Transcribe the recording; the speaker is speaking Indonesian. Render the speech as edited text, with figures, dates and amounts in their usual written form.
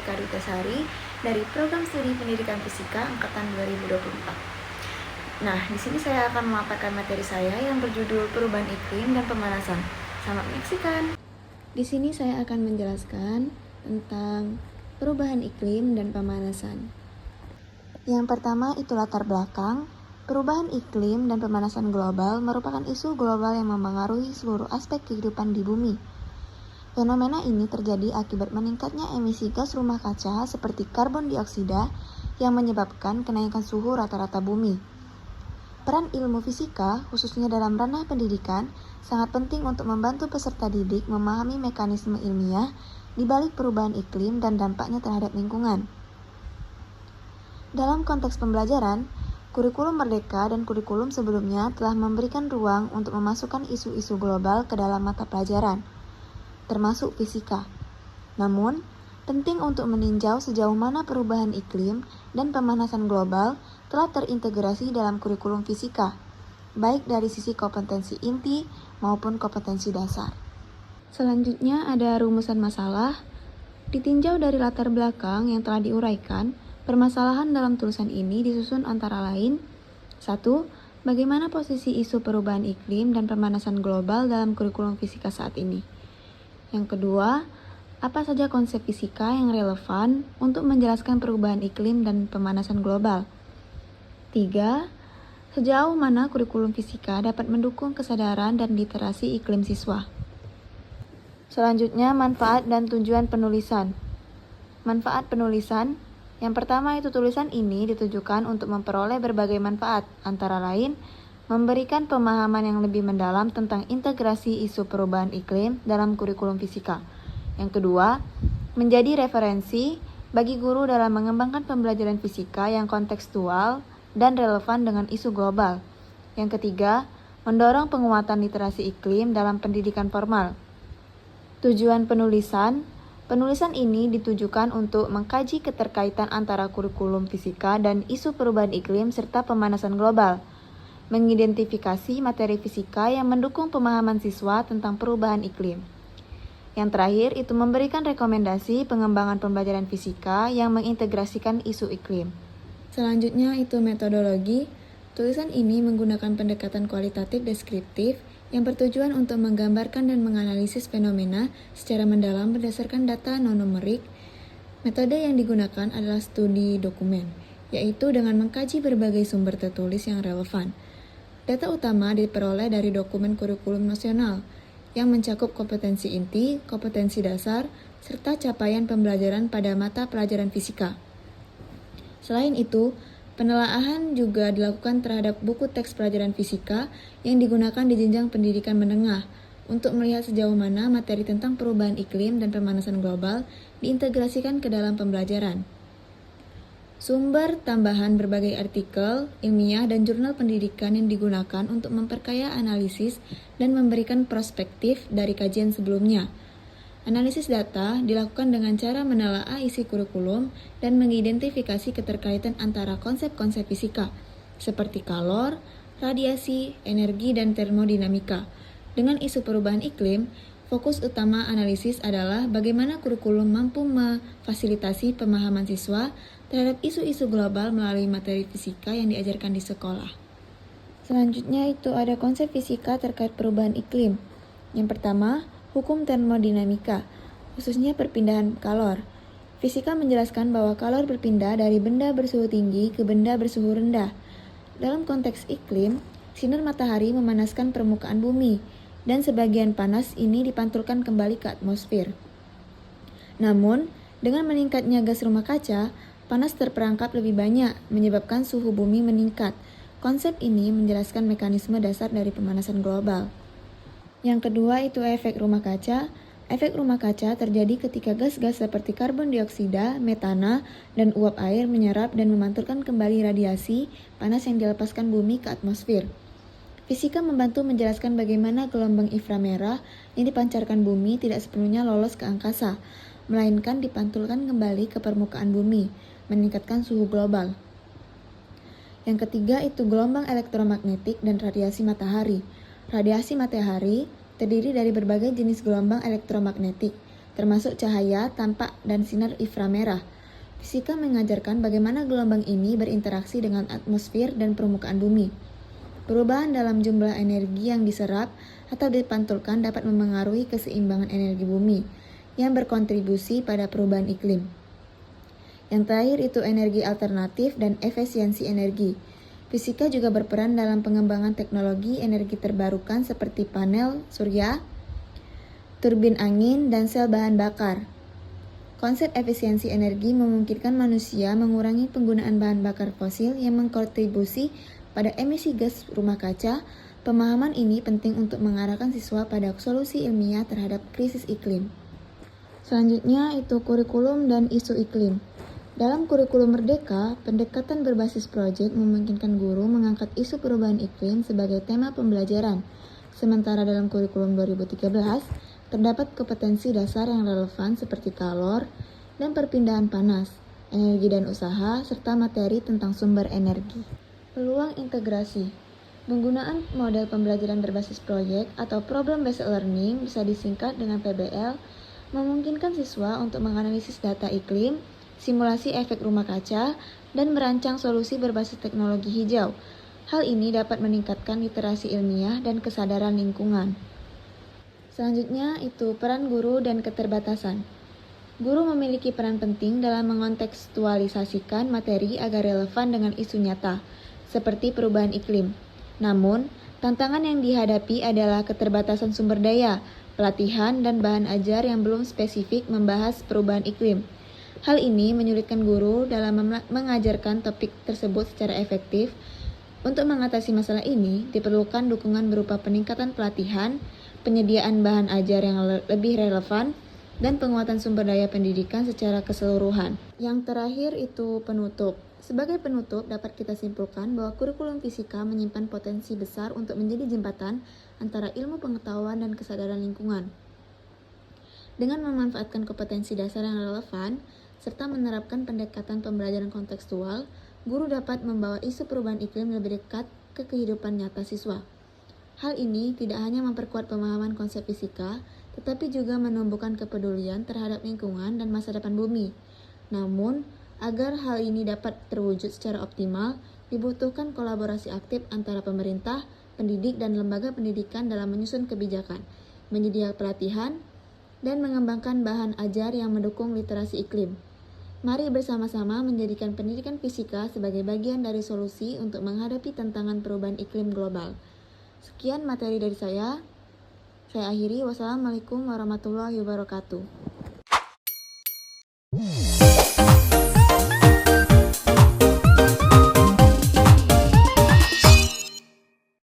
Monika Dutasari dari Program Studi Pendidikan Fisika Angkatan 2024. Nah, di sini saya akan memaparkan materi saya yang berjudul Perubahan Iklim dan Pemanasan. Selamat menyaksikan. Di sini saya akan menjelaskan tentang perubahan iklim dan pemanasan. Yang pertama itu latar belakang. Perubahan iklim dan pemanasan global merupakan isu global yang memengaruhi seluruh aspek kehidupan di bumi. Fenomena ini terjadi akibat meningkatnya emisi gas rumah kaca seperti karbon dioksida yang menyebabkan kenaikan suhu rata-rata bumi. Peran ilmu fisika, khususnya dalam ranah pendidikan, sangat penting untuk membantu peserta didik memahami mekanisme ilmiah di balik perubahan iklim dan dampaknya terhadap lingkungan. Dalam konteks pembelajaran, kurikulum Merdeka dan kurikulum sebelumnya telah memberikan ruang untuk memasukkan isu-isu global ke dalam mata pelajaran, termasuk fisika. Namun, penting untuk meninjau sejauh mana perubahan iklim dan pemanasan global telah terintegrasi dalam kurikulum fisika, baik dari sisi kompetensi inti maupun kompetensi dasar. Selanjutnya ada rumusan masalah. Ditinjau dari latar belakang yang telah diuraikan, permasalahan dalam tulisan ini disusun antara lain 1. Bagaimana posisi isu perubahan iklim dan pemanasan global dalam kurikulum fisika saat ini? Yang kedua, apa saja konsep fisika yang relevan untuk menjelaskan perubahan iklim dan pemanasan global? 3. Sejauh mana kurikulum fisika dapat mendukung kesadaran dan literasi iklim siswa? Selanjutnya, manfaat dan tujuan penulisan. Manfaat penulisan. Yang pertama itu tulisan ini ditujukan untuk memperoleh berbagai manfaat, antara lain memberikan pemahaman yang lebih mendalam tentang integrasi isu perubahan iklim dalam kurikulum fisika. Yang kedua, menjadi referensi bagi guru dalam mengembangkan pembelajaran fisika yang kontekstual dan relevan dengan isu global. Yang ketiga, mendorong penguatan literasi iklim dalam pendidikan formal. Tujuan penulisan. Penulisan ini ditujukan untuk mengkaji keterkaitan antara kurikulum fisika dan isu perubahan iklim serta pemanasan global, mengidentifikasi materi fisika yang mendukung pemahaman siswa tentang perubahan iklim. Yang terakhir itu memberikan rekomendasi pengembangan pembelajaran fisika yang mengintegrasikan isu iklim. Selanjutnya itu metodologi. Tulisan ini menggunakan pendekatan kualitatif deskriptif yang bertujuan untuk menggambarkan dan menganalisis fenomena secara mendalam berdasarkan data non-numerik. Metode yang digunakan adalah studi dokumen, yaitu dengan mengkaji berbagai sumber tertulis yang relevan. Data utama diperoleh dari dokumen kurikulum nasional, yang mencakup kompetensi inti, kompetensi dasar, serta capaian pembelajaran pada mata pelajaran fisika. Selain itu, penelaahan juga dilakukan terhadap buku teks pelajaran fisika yang digunakan di jenjang pendidikan menengah untuk melihat sejauh mana materi tentang perubahan iklim dan pemanasan global diintegrasikan ke dalam pembelajaran. Sumber tambahan berbagai artikel, ilmiah, dan jurnal pendidikan yang digunakan untuk memperkaya analisis dan memberikan perspektif dari kajian sebelumnya. Analisis data dilakukan dengan cara menelaah isi kurikulum dan mengidentifikasi keterkaitan antara konsep-konsep fisika, seperti kalor, radiasi, energi, dan termodinamika. Dengan isu perubahan iklim, fokus utama analisis adalah bagaimana kurikulum mampu memfasilitasi pemahaman siswa terhadap isu-isu global melalui materi fisika yang diajarkan di sekolah. Selanjutnya itu ada konsep fisika terkait perubahan iklim. Yang pertama, hukum termodinamika, khususnya perpindahan kalor. Fisika menjelaskan bahwa kalor berpindah dari benda bersuhu tinggi ke benda bersuhu rendah. Dalam konteks iklim, sinar matahari memanaskan permukaan bumi, dan sebagian panas ini dipantulkan kembali ke atmosfer. Namun, dengan meningkatnya gas rumah kaca, panas terperangkap lebih banyak, menyebabkan suhu bumi meningkat. Konsep ini menjelaskan mekanisme dasar dari pemanasan global. Yang kedua itu efek rumah kaca. Efek rumah kaca terjadi ketika gas-gas seperti karbon dioksida, metana, dan uap air menyerap dan memantulkan kembali radiasi panas yang dilepaskan bumi ke atmosfer. Fisika membantu menjelaskan bagaimana gelombang inframerah yang dipancarkan bumi tidak sepenuhnya lolos ke angkasa, melainkan dipantulkan kembali ke permukaan bumi, meningkatkan suhu global. Yang ketiga itu gelombang elektromagnetik dan radiasi matahari. Radiasi matahari terdiri dari berbagai jenis gelombang elektromagnetik, termasuk cahaya, tampak, dan sinar inframerah. Fisika mengajarkan bagaimana gelombang ini berinteraksi dengan atmosfer dan permukaan bumi. Perubahan dalam jumlah energi yang diserap atau dipantulkan dapat memengaruhi keseimbangan energi bumi yang berkontribusi pada perubahan iklim. Yang terakhir itu energi alternatif dan efisiensi energi. Fisika juga berperan dalam pengembangan teknologi energi terbarukan seperti panel surya, turbin angin, dan sel bahan bakar. Konsep efisiensi energi memungkinkan manusia mengurangi penggunaan bahan bakar fosil yang mengkontribusi pada emisi gas rumah kaca. Pemahaman ini penting untuk mengarahkan siswa pada solusi ilmiah terhadap krisis iklim. Selanjutnya itu kurikulum dan isu iklim. Dalam kurikulum Merdeka, pendekatan berbasis proyek memungkinkan guru mengangkat isu perubahan iklim sebagai tema pembelajaran. Sementara dalam kurikulum 2013, terdapat kompetensi dasar yang relevan seperti kalor dan perpindahan panas, energi dan usaha, serta materi tentang sumber energi. Peluang integrasi. Penggunaan model pembelajaran berbasis proyek atau Problem Based Learning, bisa disingkat dengan PBL, memungkinkan siswa untuk menganalisis data iklim, simulasi efek rumah kaca, dan merancang solusi berbasis teknologi hijau. Hal ini dapat meningkatkan literasi ilmiah dan kesadaran lingkungan. Selanjutnya itu peran guru dan keterbatasan. Guru memiliki peran penting dalam mengontekstualisasikan materi agar relevan dengan isu nyata, seperti perubahan iklim. Namun, tantangan yang dihadapi adalah keterbatasan sumber daya, pelatihan, dan bahan ajar yang belum spesifik membahas perubahan iklim. Hal ini menyulitkan guru dalam mengajarkan topik tersebut secara efektif. Untuk mengatasi masalah ini, diperlukan dukungan berupa peningkatan pelatihan, penyediaan bahan ajar yang lebih relevan, dan penguatan sumber daya pendidikan secara keseluruhan. Yang terakhir itu penutup. Sebagai penutup, dapat kita simpulkan bahwa kurikulum fisika menyimpan potensi besar untuk menjadi jembatan antara ilmu pengetahuan dan kesadaran lingkungan. Dengan memanfaatkan kompetensi dasar yang relevan, serta menerapkan pendekatan pembelajaran kontekstual, guru dapat membawa isu perubahan iklim lebih dekat ke kehidupan nyata siswa. Hal ini tidak hanya memperkuat pemahaman konsep fisika, tetapi juga menumbuhkan kepedulian terhadap lingkungan dan masa depan bumi. Namun, agar hal ini dapat terwujud secara optimal, dibutuhkan kolaborasi aktif antara pemerintah, pendidik, dan lembaga pendidikan dalam menyusun kebijakan, menyediakan pelatihan, dan mengembangkan bahan ajar yang mendukung literasi iklim. Mari bersama-sama menjadikan pendidikan fisika sebagai bagian dari solusi untuk menghadapi tantangan perubahan iklim global. Sekian materi dari saya. Saya akhiri. Wassalamualaikum warahmatullahi wabarakatuh.